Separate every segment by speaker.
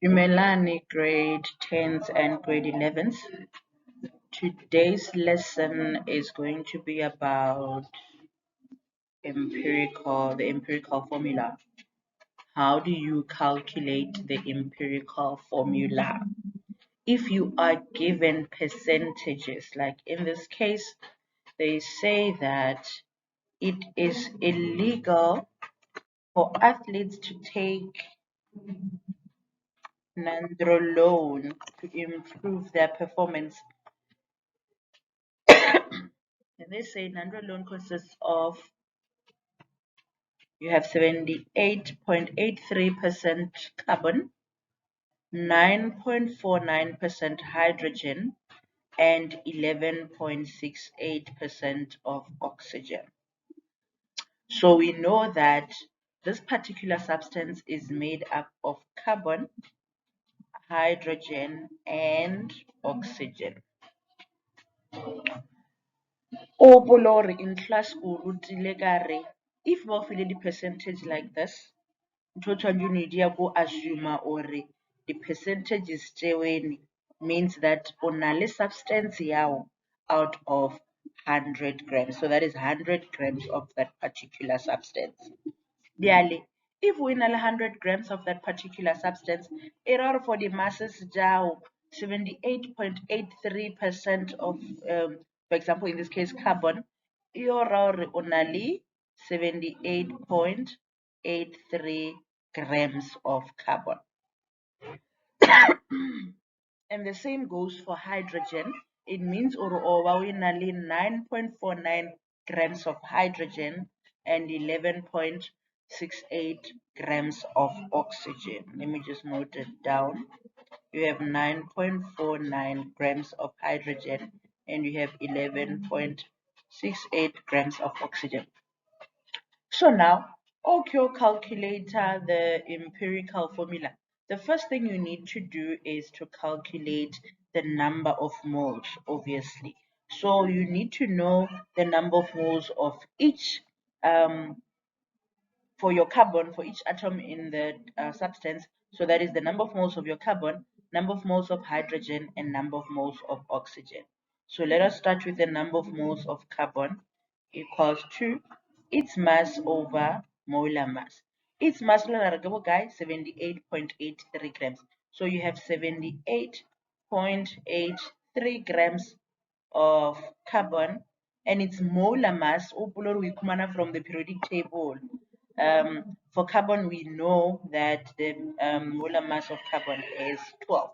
Speaker 1: Umelani grade 10s and grade 11s. Today's lesson is going to be about the empirical formula. How do you calculate the empirical formula? If you are given percentages, like in this case, they say that it is illegal for athletes to take nandrolone to improve their performance. And they say nandrolone consists of, you have 78.83% carbon, 9.49% hydrogen, and 11.68% of oxygen. So we know that this particular substance is made up of carbon, hydrogen, and oxygen. Opolori in class if we fill the percentage like this, total unit go assume or the percentage is staying means that only substance yawo out of 100 grams. So that is 100 grams of that particular substance. Really, if we know 100 grams of that particular substance, error for the masses down 78.83% of, for example, in this case, carbon, error only 78.83 grams of carbon. And the same goes for hydrogen. It means we nearly 9.49 grams of hydrogen and 11.68 grams of oxygen. Let me just note it down. You have 9.49 grams of hydrogen and you have 11.68 grams of oxygen. So now, okay, calculator the empirical formula. The first thing you need to do is to calculate the number of moles, obviously. So you need to know the number of moles of each, for your carbon, for each atom in the substance. So that is the number of moles of your carbon, number of moles of hydrogen, and number of moles of oxygen. So let us start with the number of moles of carbon equals to its mass over molar mass. Its mass, guys, 78.83 grams. So you have 78.83 grams of carbon, and its molar mass, from the periodic table. For carbon, we know that the molar mass of carbon is 12.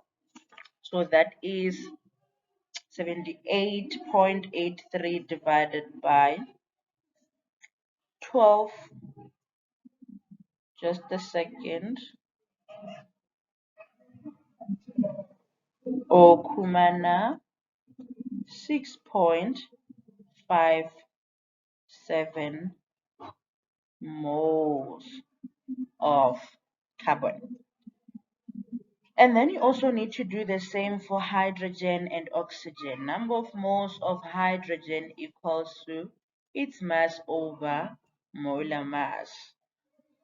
Speaker 1: So that is 78.83 divided by 12. Just a second. Okumana 6.57 moles of carbon. And then you also need to do the same for hydrogen and oxygen. Number of moles of hydrogen equals to its mass over molar mass.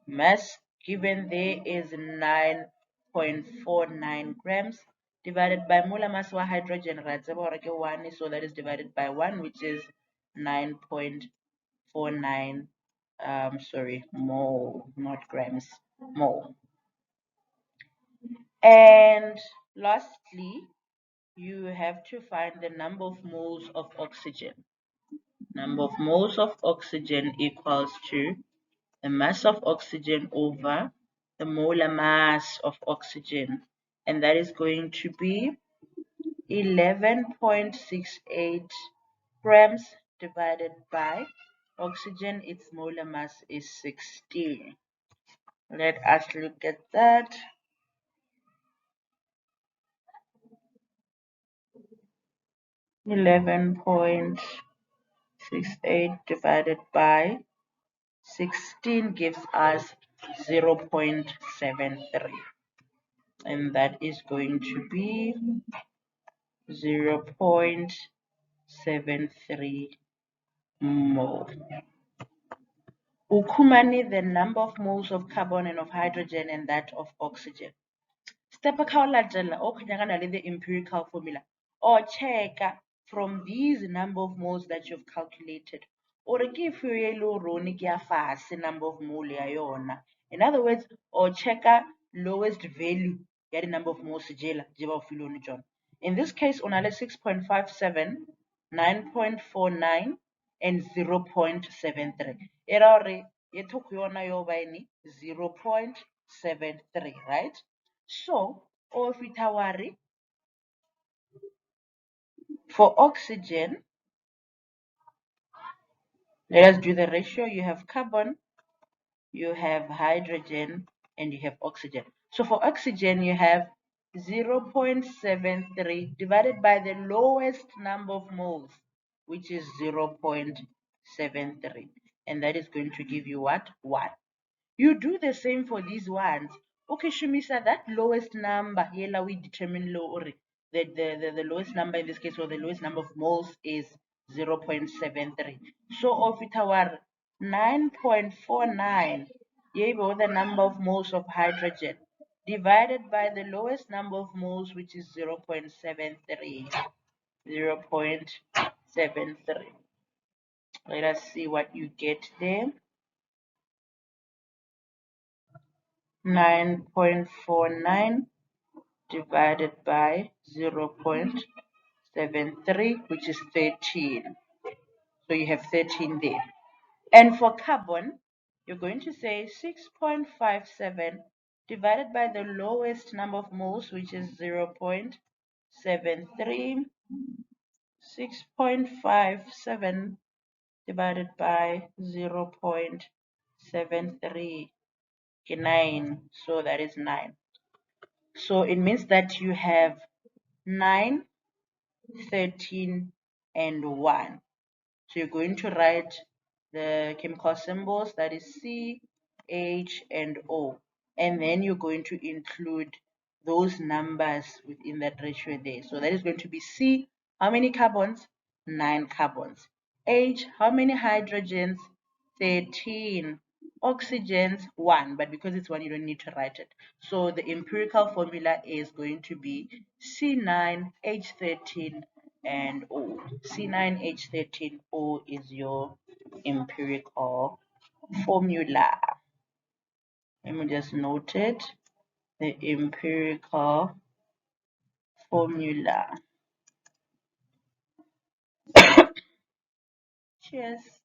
Speaker 1: Mass given there is 9.49 grams divided by molar mass for hydrogen, right? So that is divided by 1, which is 9.49, mole, not grams, mole. And lastly, you have to find the number of moles of oxygen. Number of moles of oxygen equals to the mass of oxygen over the molar mass of oxygen. And that is going to be 11.68 grams divided by oxygen. Its molar mass is 16. Let us look at that. 11.68 divided by 16 gives us 0.73, and that is going to be 0.73 mole. Ukumani the number of moles of carbon and of hydrogen and that of oxygen. step akaolatela o khanyangana le the empirical formula or check from these number of moles that you've calculated or ke fe e le rone ke ya fase number of mole ya yona. In other words, or check lowest value ya the number of moles jela je ba o filone jona. In this case on a 6.57, 9.49 and 0.73. Era re ye thoko yona yo ba ini 0.73, right? So, or fitawari for oxygen, let us do the ratio. You have carbon, you have hydrogen, and you have oxygen. So for oxygen, you have 0.73 divided by the lowest number of moles, which is 0.73. And that is going to give you what? 1. You do the same for these ones. Okay, Shumisa, that lowest number, here we determine low or the lowest number in this case, or the lowest number of moles is 0.73. So of it our 9.49, the number of moles of hydrogen divided by the lowest number of moles, which is 0.73. 0.73. Let us see what you get there. 9.49 divided by 0.73, which is 13. So you have 13 there. And for carbon, you're going to say 6.57 divided by the lowest number of moles, which is 0.73. 6.57 divided by 0.73. 9. So that is 9. So it means that you have 9, 13, and 1. So you're going to write the chemical symbols, that is C, H, and O. And then you're going to include those numbers within that ratio there. So that is going to be C, how many carbons? 9 carbons. H, how many hydrogens? 13. Oxygens, 1, but because it's 1, you don't need to write it. So the empirical formula is going to be C9H13 and O. C9H13O is your empirical formula. Let me just note it. The empirical formula. Cheers.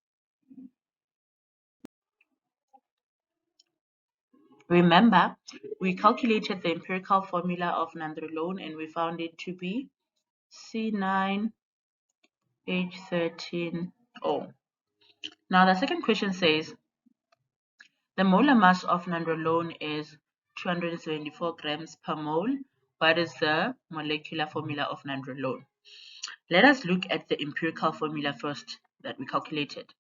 Speaker 1: Remember, we calculated the empirical formula of nandrolone and we found it to be C9H13O. Now the second question says, the molar mass of nandrolone is 274 grams per mole. What is the molecular formula of nandrolone? Let us look at the empirical formula first that we calculated.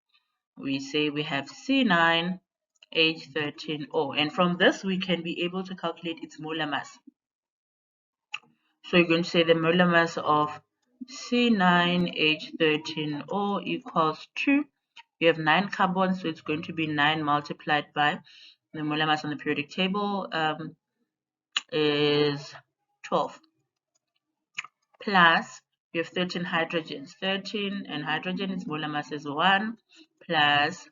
Speaker 1: We say we have C9H13O, and from this we can be able to calculate its molar mass. So you're going to say the molar mass of C9H13O equals 2. You have 9 carbons, so it's going to be 9 multiplied by the molar mass on the periodic table is 12. Plus, you have 13 hydrogens. 13 and hydrogen, its molar mass is 1 plus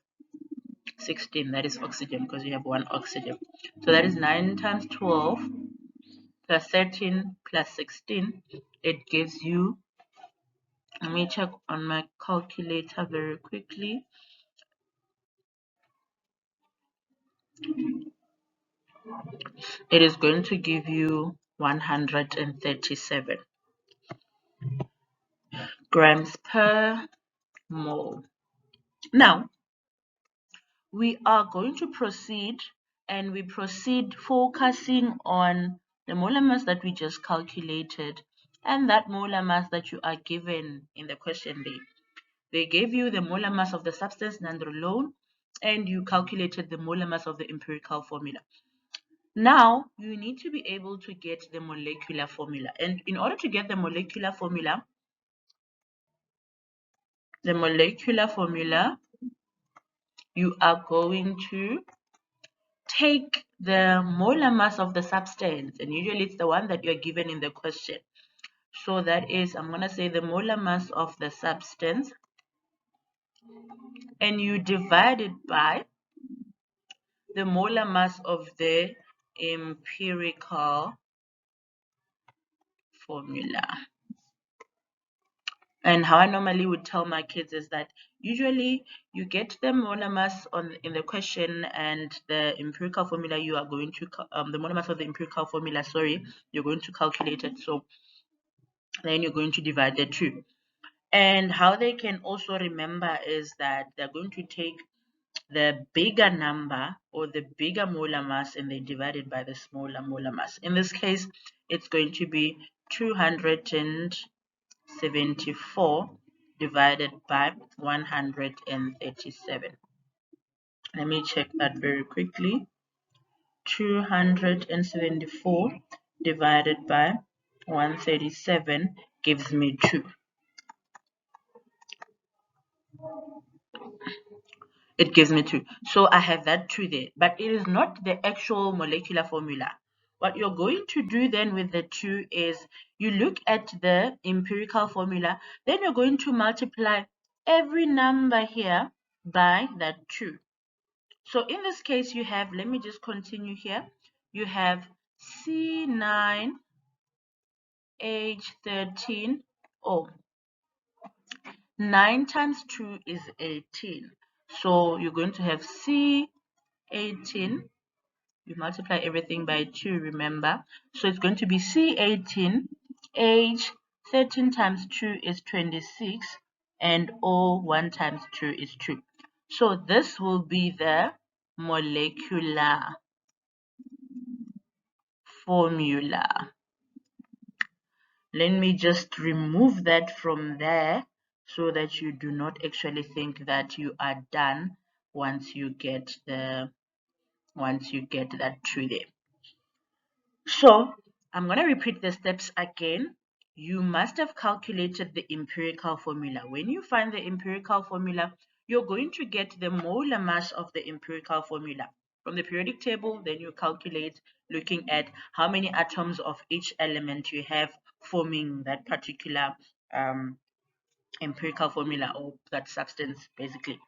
Speaker 1: 16. That is oxygen because you have 1 oxygen. So that is 9 times 12 plus 13 plus 16. It gives you, let me check on my calculator very quickly. It is going to give you 137 grams per mole. Now, we are going to proceed, and we proceed focusing on the molar mass that we just calculated and that molar mass that you are given in the question day. They gave you the molar mass of the substance nandrolone and you calculated the molar mass of the empirical formula. Now you need to be able to get the molecular formula, and in order to get the molecular formula, you are going to take the molar mass of the substance, and usually it's the one that you're given in the question. So that is, I'm going to say the molar mass of the substance, and you divide it by the molar mass of the empirical formula. And how I normally would tell my kids is that usually you get the molar mass in the question, and the empirical formula you are going to the molar mass of the empirical formula, sorry, you're going to calculate it. So then you're going to divide the two. And how they can also remember is that they're going to take the bigger number or the bigger molar mass and they divide it by the smaller molar mass. In this case, it's going to be 274 divided by 137. Let me check that very quickly. 274 divided by 137 gives me 2. It gives me 2. So I have that 2 there, but it is not the actual molecular formula. What you're going to do then with the 2 is you look at the empirical formula, then you're going to multiply every number here by that 2. So in this case you have, let me just continue here, you have C9H13, oh, 9 times 2 is 18. So you're going to have C18, you multiply everything by 2, remember. So it's going to be C18, H 13 times 2 is 26, and O 1 times 2 is 2. So this will be the molecular formula. Let me just remove that from there so that you do not actually think that you are done once you get that 2 there. So I'm going to repeat the steps again. You must have calculated the empirical formula. When you find the empirical formula, you're going to get the molar mass of the empirical formula from the periodic table. Then you calculate looking at how many atoms of each element you have forming that particular empirical formula, or that substance basically.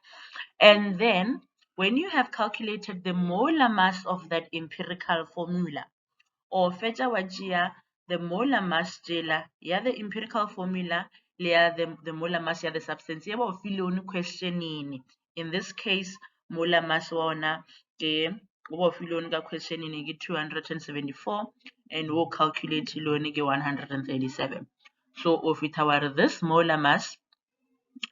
Speaker 1: And then when you have calculated the molar mass of that empirical formula, or fetsa wa the molar mass jela ya the empirical formula le ya the molar mass ya the substance ya ba o file one questioning. In this case molar mass wa ona ke o ba o file one ka questioning ke 274 and we'll calculate lone ke 137. So of it our this molar mass,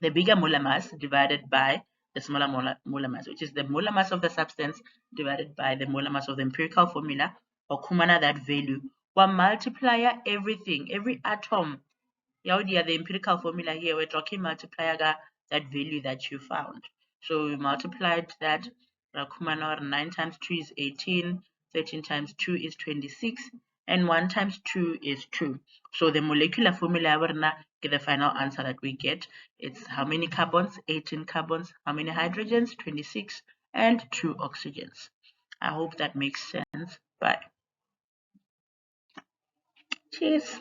Speaker 1: the bigger molar mass divided by the smaller molar mass, which is the molar mass of the substance divided by the molar mass of the empirical formula, or kumana that value. One multiplier everything, every atom. The empirical formula here, we're talking multiplier that value that you found. So we multiplied that. Kumana 9 times 2 is 18, 13 times 2 is 26, and 1 times 2 is 2. So the molecular formula get the final answer that we get. It's how many carbons? 18 carbons. How many hydrogens? 26, and 2 oxygens. I hope that makes sense. Bye. Cheers.